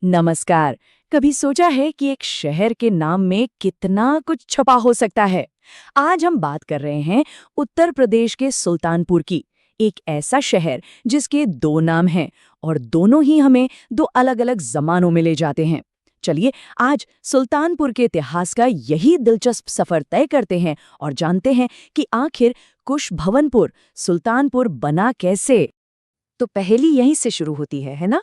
नमस्कार। कभी सोचा है कि एक शहर के नाम में कितना कुछ छुपा हो सकता है। आज हम बात कर रहे हैं उत्तर प्रदेश के सुल्तानपुर की। एक ऐसा शहर जिसके दो नाम हैं और दोनों ही हमें दो अलग-अलग जमानों में ले जाते हैं। चलिए आज सुल्तानपुर के इतिहास का यही दिलचस्प सफर तय करते हैं और जानते हैं कि आखिर कुशभवनपुर सुल्तानपुर बना कैसे। तो पहेली यहीं से शुरू होती है ना?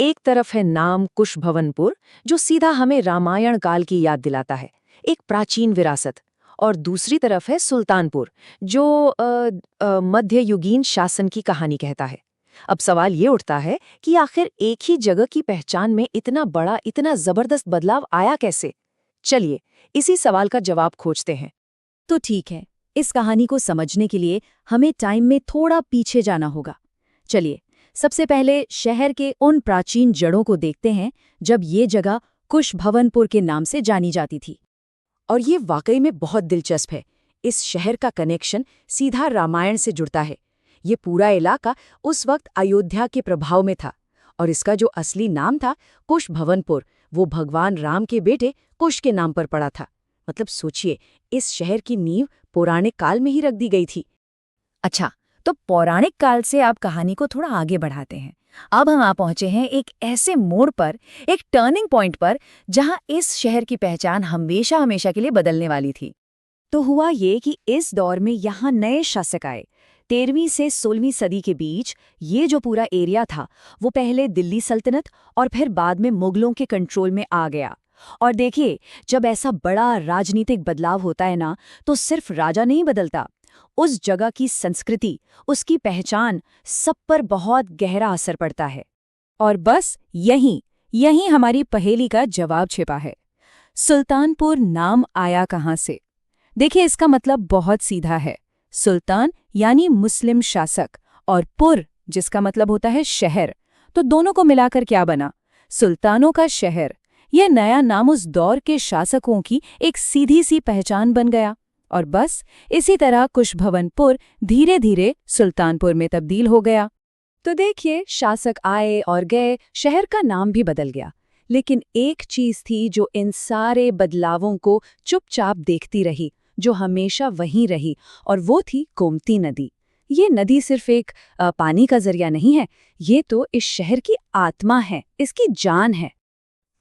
एक तरफ है नाम कुशभवनपुर, जो सीधा हमें रामायण काल की याद दिलाता है, एक प्राचीन विरासत। और दूसरी तरफ है सुल्तानपुर, जो मध्ययुगीन शासन की कहानी कहता है। अब सवाल ये उठता है कि आखिर एक ही जगह की पहचान में इतना बड़ा, इतना जबरदस्त बदलाव आया कैसे? चलिए इसी सवाल का जवाब खोजते हैं। तो ठीक है, इस कहानी को समझने के लिए हमें टाइम में थोड़ा पीछे जाना होगा। चलिए सबसे पहले शहर के उन प्राचीन जड़ों को देखते हैं जब ये जगह कुशभवनपुर के नाम से जानी जाती थी। और ये वाकई में बहुत दिलचस्प है। इस शहर का कनेक्शन सीधा रामायण से जुड़ता है। ये पूरा इलाका उस वक्त अयोध्या के प्रभाव में था और इसका जो असली नाम था कुशभवनपुर, वो भगवान राम के बेटे कुश के नाम पर पड़ा था। मतलब सोचिए, इस शहर की नींव पौराणिक काल में ही रख दी गई थी। अच्छा, तो पौराणिक काल से आप कहानी को थोड़ा आगे बढ़ाते हैं। अब हम आ पहुंचे हैं एक ऐसे मोड़ पर, एक टर्निंग पॉइंट पर, जहां इस शहर की पहचान हमेशा हमेशा के लिए बदलने वाली थी। तो हुआ ये कि इस दौर में यहाँ नए शासक आए। 13वीं से 16वीं सदी के बीच ये जो पूरा एरिया था, वो पहले दिल्ली सल्तनत और फिर बाद में मुगलों के कंट्रोल में आ गया। और देखिए, जब ऐसा बड़ा राजनीतिक बदलाव होता है ना, तो सिर्फ राजा नहीं बदलता, उस जगह की संस्कृति, उसकी पहचान, सब पर बहुत गहरा असर पड़ता है। और बस यहीं हमारी पहेली का जवाब छिपा है। सुल्तानपुर नाम आया कहाँ से? देखिए, इसका मतलब बहुत सीधा है। सुल्तान यानी मुस्लिम शासक और पुर, जिसका मतलब होता है शहर। तो दोनों को मिलाकर क्या बना? सुल्तानों का शहर। यह नया नाम उस दौर के शासकों की एक सीधी सी पहचान बन गया। और बस इसी तरह कुशभवनपुर धीरे धीरे सुल्तानपुर में तब्दील हो गया। तो देखिए, शासक आए और गए, शहर का नाम भी बदल गया, लेकिन एक चीज थी जो इन सारे बदलावों को चुपचाप देखती रही, जो हमेशा वहीं रही, और वो थी गोमती नदी। ये नदी सिर्फ एक पानी का जरिया नहीं है, ये तो इस शहर की आत्मा है, इसकी जान है।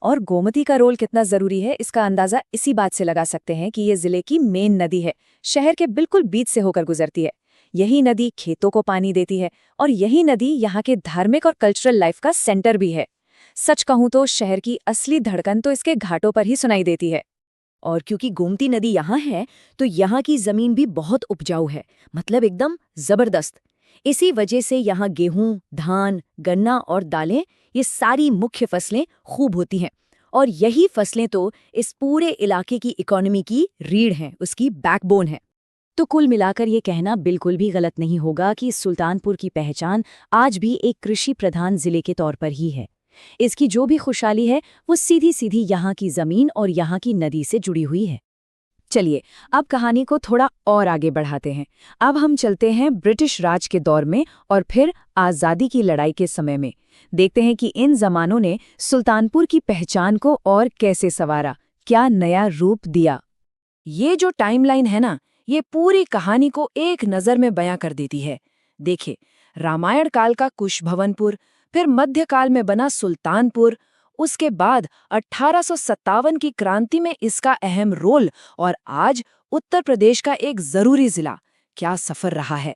और गोमती का रोल कितना जरूरी है, इसका अंदाजा इसी बात से लगा सकते हैं कि ये जिले की मेन नदी है, शहर के बिल्कुल बीच से होकर गुजरती है। यही नदी खेतों को पानी देती है और यही नदी यहाँ के धार्मिक और कल्चरल लाइफ का सेंटर भी है। सच कहूँ तो शहर की असली धड़कन तो इसके घाटों पर ही सुनाई देती है। और क्योंकि गोमती नदी यहाँ है, तो यहाँ की जमीन भी बहुत उपजाऊ है, मतलब एकदम जबरदस्त। इसी वजह से यहाँ गेहूं, धान, गन्ना और दालें, ये सारी मुख्य फसलें खूब होती हैं। और यही फसलें तो इस पूरे इलाके की इकोनॉमी की रीढ़ हैं, उसकी बैकबोन है। तो कुल मिलाकर ये कहना बिल्कुल भी गलत नहीं होगा कि सुल्तानपुर की पहचान आज भी एक कृषि प्रधान जिले के तौर पर ही है। इसकी जो भी खुशहाली है, वो सीधी सीधी यहाँ की जमीन और यहाँ की नदी से जुड़ी हुई है। चलिए अब कहानी को थोड़ा और आगे बढ़ाते हैं। अब हम चलते हैं ब्रिटिश राज के दौर में और फिर आज़ादी की लड़ाई के समय में। देखते हैं कि इन जमानों ने सुल्तानपुर की पहचान को और कैसे संवारा, क्या नया रूप दिया। ये जो टाइमलाइन है ना, ये पूरी कहानी को एक नज़र में बयां कर देती है। देखिए, रामायण काल का कुशभवनपुर, फिर मध्यकाल में बना सुल्तानपुर, उसके बाद 1857 की क्रांति में इसका अहम रोल, और आज उत्तर प्रदेश का एक जरूरी जिला। क्या सफर रहा है।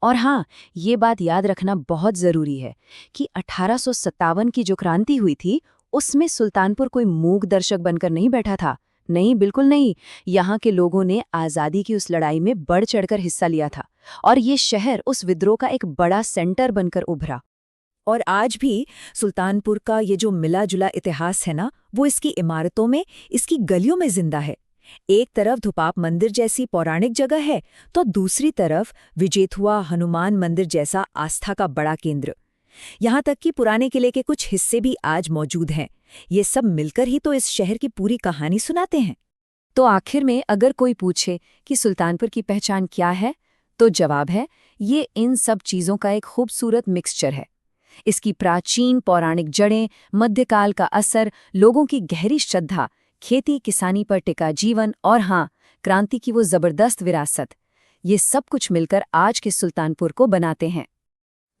और हाँ, ये बात याद रखना बहुत जरूरी है कि 1857 की जो क्रांति हुई थी, उसमें सुल्तानपुर कोई मूक दर्शक बनकर नहीं बैठा था। नहीं, बिल्कुल नहीं। यहाँ के लोगों ने आज़ादी की उस लड़ाई में बढ़ चढ़कर हिस्सा लिया था और ये शहर उस विद्रोह का एक बड़ा सेंटर बनकर उभरा। और आज भी सुल्तानपुर का ये जो मिला जुला इतिहास है ना, वो इसकी इमारतों में, इसकी गलियों में जिंदा है। एक तरफ धुपाप मंदिर जैसी पौराणिक जगह है, तो दूसरी तरफ विजेथुआ हनुमान मंदिर जैसा आस्था का बड़ा केंद्र। यहाँ तक कि पुराने किले के कुछ हिस्से भी आज मौजूद हैं। ये सब मिलकर ही तो इस शहर की पूरी कहानी सुनाते हैं। तो आखिर में अगर कोई पूछे कि सुल्तानपुर की पहचान क्या है, तो जवाब है, ये इन सब चीज़ों का एक खूबसूरत मिक्सचर है। इसकी प्राचीन पौराणिक जड़ें, मध्यकाल का असर, लोगों की गहरी श्रद्धा, खेती किसानी पर टिका जीवन और हाँ, क्रांति की वो जबरदस्त विरासत, ये सब कुछ मिलकर आज के सुल्तानपुर को बनाते हैं।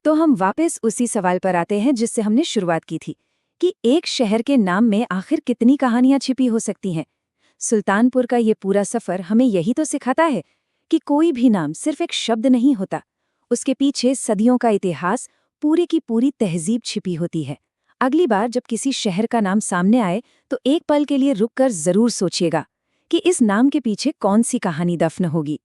तो हम वापस उसी सवाल पर आते हैं जिससे हमने शुरुआत की थी कि एक शहर के नाम में आखिर कितनी कहानियां छिपी हो सकती हैं। सुल्तानपुर का ये पूरा सफर हमें यही तो सिखाता है कि कोई भी नाम सिर्फ एक शब्द नहीं होता, उसके पीछे सदियों का इतिहास, पूरी की पूरी तहजीब छिपी होती है। अगली बार जब किसी शहर का नाम सामने आए तो एक पल के लिए रुककर जरूर सोचिएगा कि इस नाम के पीछे कौन सी कहानी दफन होगी।